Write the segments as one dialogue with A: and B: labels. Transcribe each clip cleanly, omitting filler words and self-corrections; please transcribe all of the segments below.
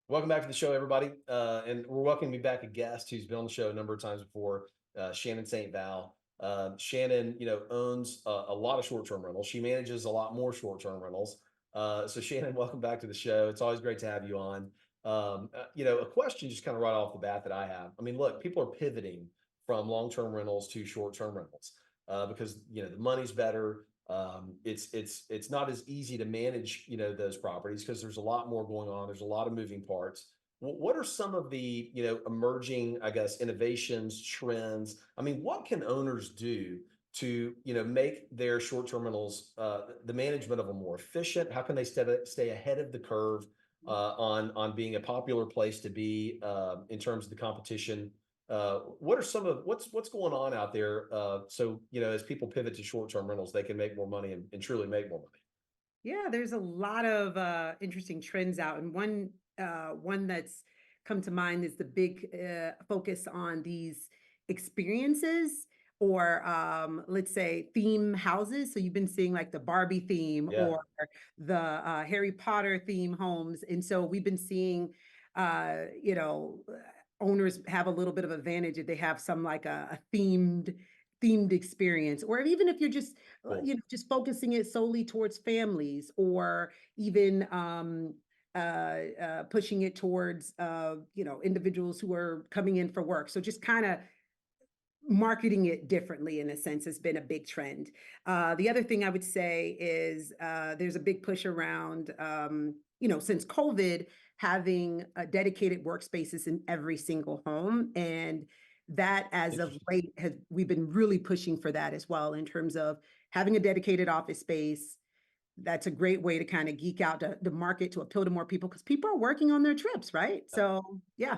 A: Welcome back to the show, everybody. And we're welcoming back a guest who's been on the show a number of times before, Shannon St. Shannon, owns a lot of short-term rentals. She manages a lot more short-term rentals. So Shannon, welcome back to the show. It's always great to have you on. A question just kind of right off the bat that I have. I mean, look, people are pivoting from long-term rentals to short-term rentals because the money's better. It's not as easy to manage those properties because there's a lot more going on. There's a lot of moving parts. What are some of the emerging, I guess, innovations, trends? I mean, what can owners do to make their short-term rentals, the management of them, more efficient? How can they stay ahead of the curve on being a popular place to be in terms of the competition? What are some of what's going on out there? So as people pivot to short-term rentals, they can make more money and truly make more money.
B: Yeah, there's a lot of interesting trends out, and one that's come to mind is the big focus on these experiences or let's say theme houses. So you've been seeing like the Barbie theme
A: Yeah.
B: or the Harry Potter theme homes, and so we've been seeing, uh, you know, uh, owners have a little bit of advantage if they have some like a themed experience, or even if you're just
A: Cool.
B: just focusing it solely towards families or even pushing it towards individuals who are coming in for work. So just kind of marketing it differently in a sense has been a big trend. The other thing I would say is there's a big push around, since COVID, having dedicated workspaces in every single home. And that, as of
A: Interesting.
B: late, has we've been really pushing for that as well in terms of having a dedicated office space. That's a great way to kind of geek out the market to appeal to more people because people are working on their trips, right? So, yeah.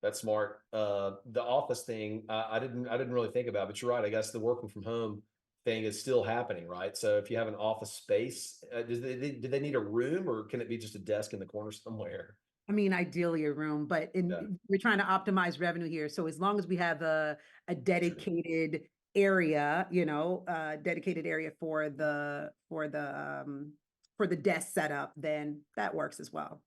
A: That's smart. The office thing, I didn't really think about, but you're right. I guess the working from home thing is still happening, right? So if you have an office space, do they need a room or can it be just a desk in the corner somewhere?
B: I mean, ideally a room, but
A: Yeah,
B: we're trying to optimize revenue here. So as long as we have a
A: true.
B: dedicated area for the desk setup, then that works as well.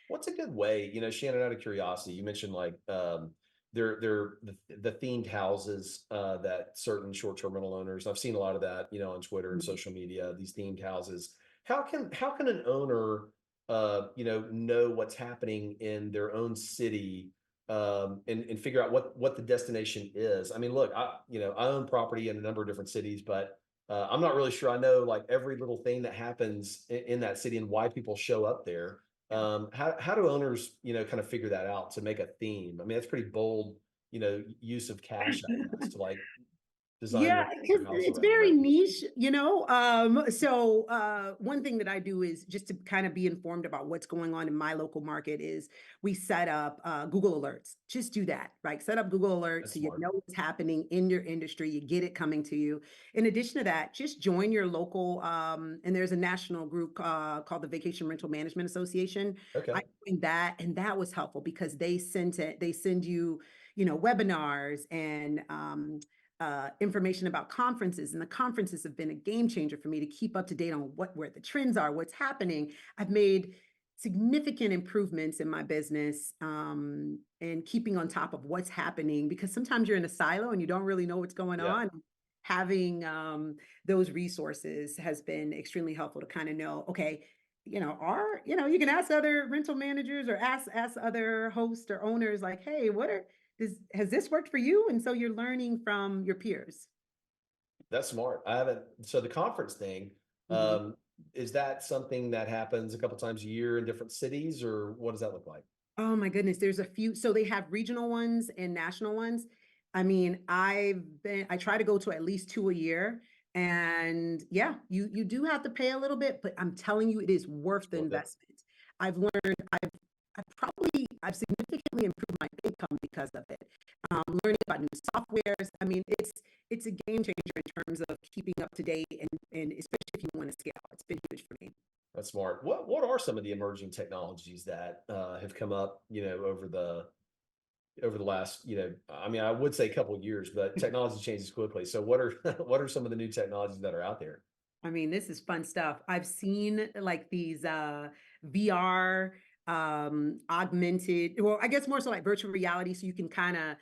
A: What's a good way, Shannon, out of curiosity, you mentioned like the themed houses that certain short-term rental owners, I've seen a lot of that, on Twitter and
B: Mhm.
A: social media, these themed houses. How can an owner know what's happening in their own city and figure out what the destination is? I mean, look, I own property in a number of different cities, but I'm not really sure I know like every little thing that happens in that city and why people show up there.
B: Yeah.
A: How do owners, kind of figure that out to make a theme? I mean, that's pretty bold, use of cash, I guess, to like design
B: Yeah,
A: your
B: because
A: house
B: it's
A: around
B: very
A: it.
B: niche. So one thing that I do is just to kind of be informed about what's going on in my local market is we set up Google Alerts. Just do that, right? Set up Google Alerts
A: That's
B: so you
A: smart.
B: know what's happening in your industry. You get it coming to you. In addition to that, just join your local, and there's a national group called the Vacation Rental Management Association. I
A: Okay.
B: joined that, and that was helpful because they send you, webinars and information about conferences, and the conferences have been a game changer for me to keep up to date on where the trends are, what's happening. I've made significant improvements in my business, and keeping on top of what's happening because sometimes you're in a silo and you don't really know what's going
A: Yeah.
B: on. Having those resources has been extremely helpful to kind of know, okay, you can ask other rental managers or ask other hosts or owners like, hey, has this worked for you? And so you're learning from your peers.
A: That's smart. I haven't, so the conference thing,
B: Mhm.
A: um, is that something that happens a couple times a year in different cities, or what does that look like?
B: Oh my goodness, there's a few. So they have regional ones and national ones. I mean, I try to go to at least two a year. And yeah, you do have to pay a little bit, but I'm telling you, it is worth
A: It's
B: the
A: worth it.
B: investment. I've learned, I've significantly improved my income because of it. Learning about new softwares. I mean, it's a game changer in terms of keeping up to date and especially if you want to scale. It's been huge for me.
A: That's smart. What are some of the emerging technologies that have come up, over the last, I mean, I would say a couple of years, but technology changes quickly. So what are what are some of the new technologies that are out there?
B: I mean, this is fun stuff. I've seen like these VR. augmented, well, I guess more so like virtual reality, so you can kind of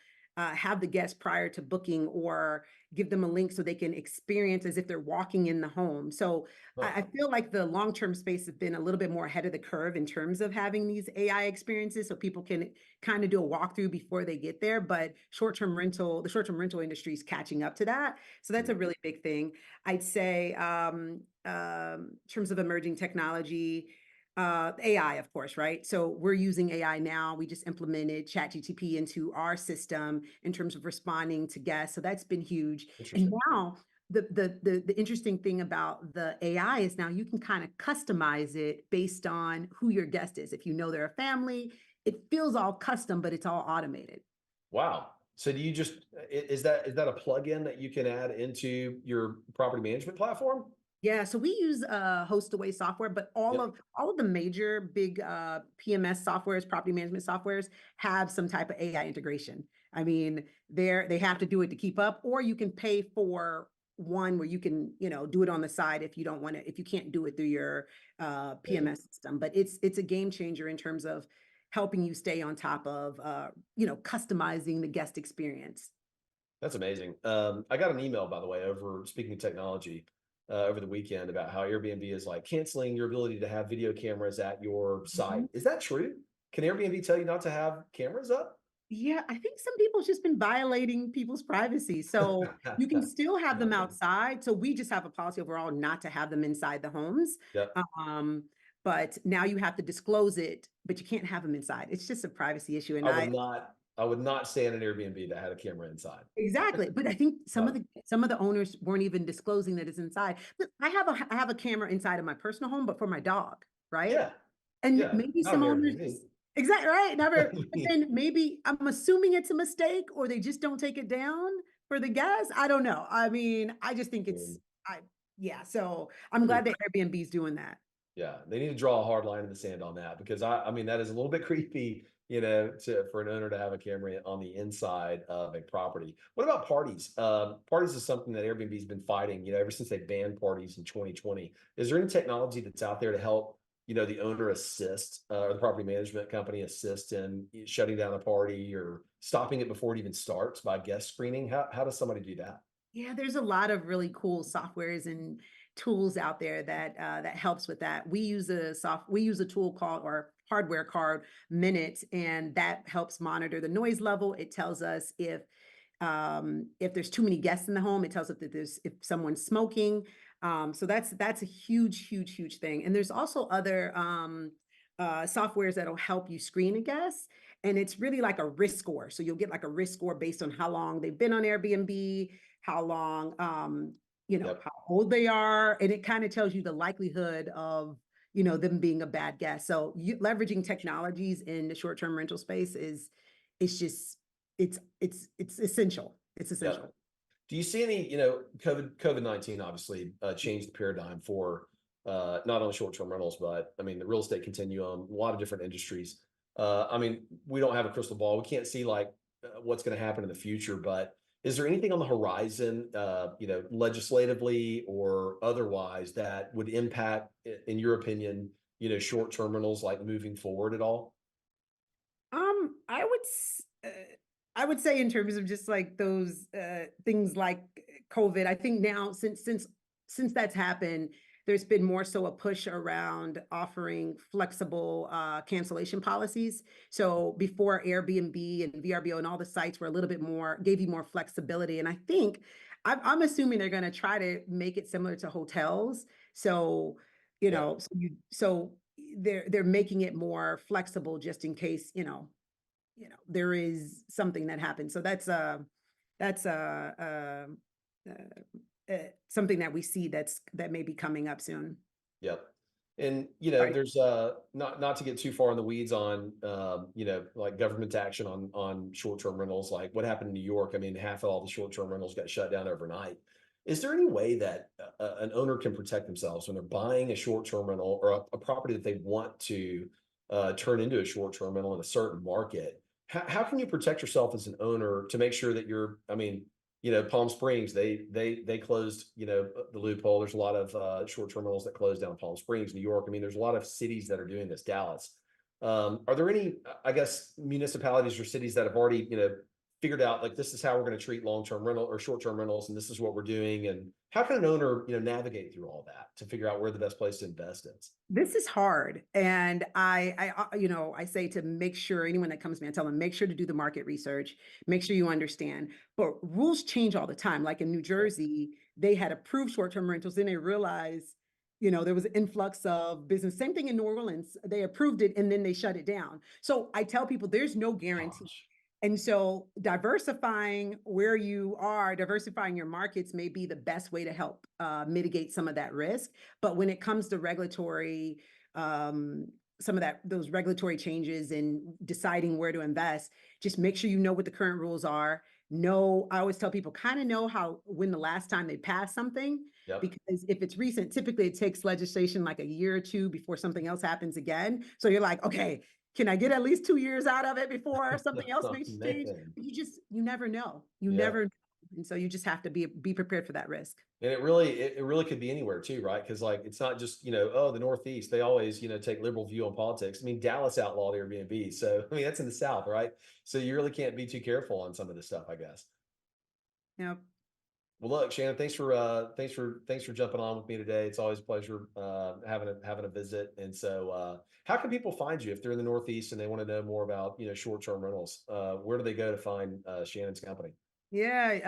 B: have the guest prior to booking or give them a link so they can experience as if they're walking in the home. So
A: Huh.
B: I feel like the long-term space has been a little bit more ahead of the curve in terms of having these AI experiences so people can kind of do a walkthrough before they get there. But the short-term rental industry is catching up to that. So that's
A: Mhm.
B: a really big thing. I'd say in terms of emerging technology, AI, of course, right? So we're using AI now. We just implemented ChatGTP into our system in terms of responding to guests. So that's been huge. And
A: Interesting.
B: now the interesting thing about the AI is now you can kind of customize it based on who your guest is. If you know they're a family, it feels all custom, but it's all automated.
A: Wow. So do you just is that a plugin that you can add into your property management platform?
B: Yeah, so we use host away software, but
A: Yep.
B: all of the major big PMS softwares, property management softwares, have some type of AI integration. I mean, they have to do it to keep up, or you can pay for one where you can, do it on the side if you don't want to, if you can't do it through your
A: Amazing.
B: PMS system. But it's a game changer in terms of helping you stay on top of customizing the guest experience.
A: That's amazing. I got an email, by the way, over speaking of technology, over the weekend about how Airbnb is like canceling your ability to have video cameras at your site. Is that true? Can Airbnb tell you not to have cameras up?
B: Yeah, I think some people's just been violating people's privacy. So you can still have them
A: Okay.
B: outside. So we just have a policy overall not to have them inside the homes.
A: Yep.
B: Um, but now you have to disclose it, but you can't have them inside. It's just a privacy issue. And
A: I would not. I would not stay in an Airbnb that had a camera inside.
B: exactly. But I think
A: No.
B: some of the owners weren't even disclosing that it's inside. But I have a camera inside of my personal home, but for my dog, right?
A: Yeah.
B: And
A: Yeah.
B: maybe
A: Not an
B: some owners
A: Airbnb.
B: exactly right, never, but then maybe I'm assuming it's a mistake or they just don't take it down for the guests. I don't know. I mean, I just think it's
A: Mm.
B: I yeah, so I'm
A: Hmm.
B: glad that Airbnb is doing that.
A: Yeah, they need to draw a hard line in the sand on that because I mean that is a little bit creepy, for an owner to have a camera on the inside of a property. What about parties? Parties is something that Airbnb's been fighting, ever since they banned parties in 2020. Is there any technology that's out there to help, the owner assist or the property management company assist in shutting down a party or stopping it before it even starts by guest screening? How does somebody do that?
B: Yeah, there's a lot of really cool softwares and tools out there that helps with that. We use a tool called or hardware called Minute, and that helps monitor the noise level. It tells us if there's too many guests in the home. It tells us that there's if someone's smoking. So that's a huge thing. And there's also other softwares that'll help you screen a guest. And it's really like a risk score. So you'll get like a risk score based on how long they've been on Airbnb, how long,
A: Yep.
B: how old they are. And it kind of tells you the likelihood of, them being a bad guest. So leveraging technologies in the short-term rental space it's just, it's essential. It's
A: Yep.
B: essential.
A: Do you see any, COVID-19 obviously changed the paradigm for not only short-term rentals, but I mean the real estate continuum, a lot of different industries. I mean, we don't have a crystal ball. We can't see like what's going to happen in the future, but is there anything on the horizon, legislatively or otherwise that would impact, in your opinion, short-term rentals like moving forward at all?
B: I would say in terms of just like those things like COVID, I think now since that's happened, there's been more so a push around offering flexible cancellation policies. So before Airbnb and VRBO and all the sites were a little bit more gave you more flexibility, and I think I'm assuming they're going to try to make it similar to hotels. So
A: Yep.
B: so they're making it more flexible just in case there is something that happens. So that's something that we see that may be coming up soon.
A: Yep. And
B: Right.
A: there's not to get too far in the weeds on like government action on short-term rentals, like what happened in New York. I mean, half of all the short-term rentals got shut down overnight. Is there any way that an owner can protect themselves when they're buying a short-term rental or a property that they want to turn into a short-term rental in a certain market? How can you protect yourself as an owner to make sure that I mean, Palm Springs, they closed, the loophole. There's a lot of short-term rentals that closed down Palm Springs, New York. I mean, there's a lot of cities that are doing this. Dallas. Are there any, I guess, municipalities or cities that have already, figured out like this is how we're going to treat long-term rental or short-term rentals, and this is what we're doing? And how can an owner, navigate through all that to figure out where the best place to invest is?
B: This is hard. And I say to make sure anyone that comes to me, I tell them, make sure to do the market research, make sure you understand. But rules change all the time. Like in New Jersey, they had approved short-term rentals, then they realized, there was an influx of business. Same thing in New Orleans. They approved it and then they shut it down. So I tell people there's no guarantee.
A: Gosh.
B: And so diversifying where you are, diversifying your markets may be the best way to help mitigate some of that risk. But when it comes to regulatory, some of those regulatory changes and deciding where to invest, just make sure you know what the current rules are. I always tell people kind of know when the last time they passed something,
A: Yep.
B: because if it's recent, typically it takes legislation like a year or two before something else happens again. So you're like, okay, can I get at least 2 years out of it before something else
A: Oh,
B: may change?
A: man.
B: But you never know. You
A: Yeah.
B: never know. And so you just have to be prepared for that risk.
A: And it really could be anywhere too, right? Because like it's not just, oh, the Northeast. They always, take liberal view on politics. I mean, Dallas outlawed Airbnb. So I mean that's in the South, right? So you really can't be too careful on some of this stuff, I guess.
B: Yep.
A: Well, look, Shannon, thanks for jumping on with me today. It's always a pleasure having a visit. And so how can people find you if they're in the Northeast and they want to know more about, short-term rentals? Where do they go to find Shannon's company?
B: Yeah,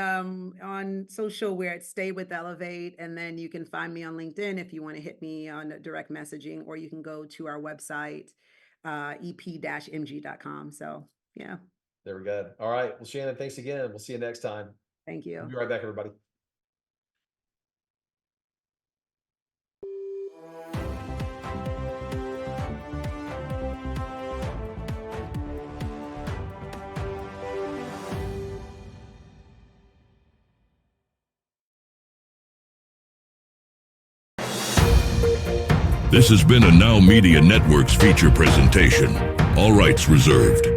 B: on social we're at Stay with Elevate, and then you can find me on LinkedIn if you want to hit me on direct messaging, or you can go to our website, ep-mg.com. So yeah,
A: There we go. All right. Well, Shannon, thanks again. We'll see you next time.
B: thank
A: We'll
B: you.
A: be right back, everybody.
C: This has been a Now Media Networks feature presentation. All rights reserved.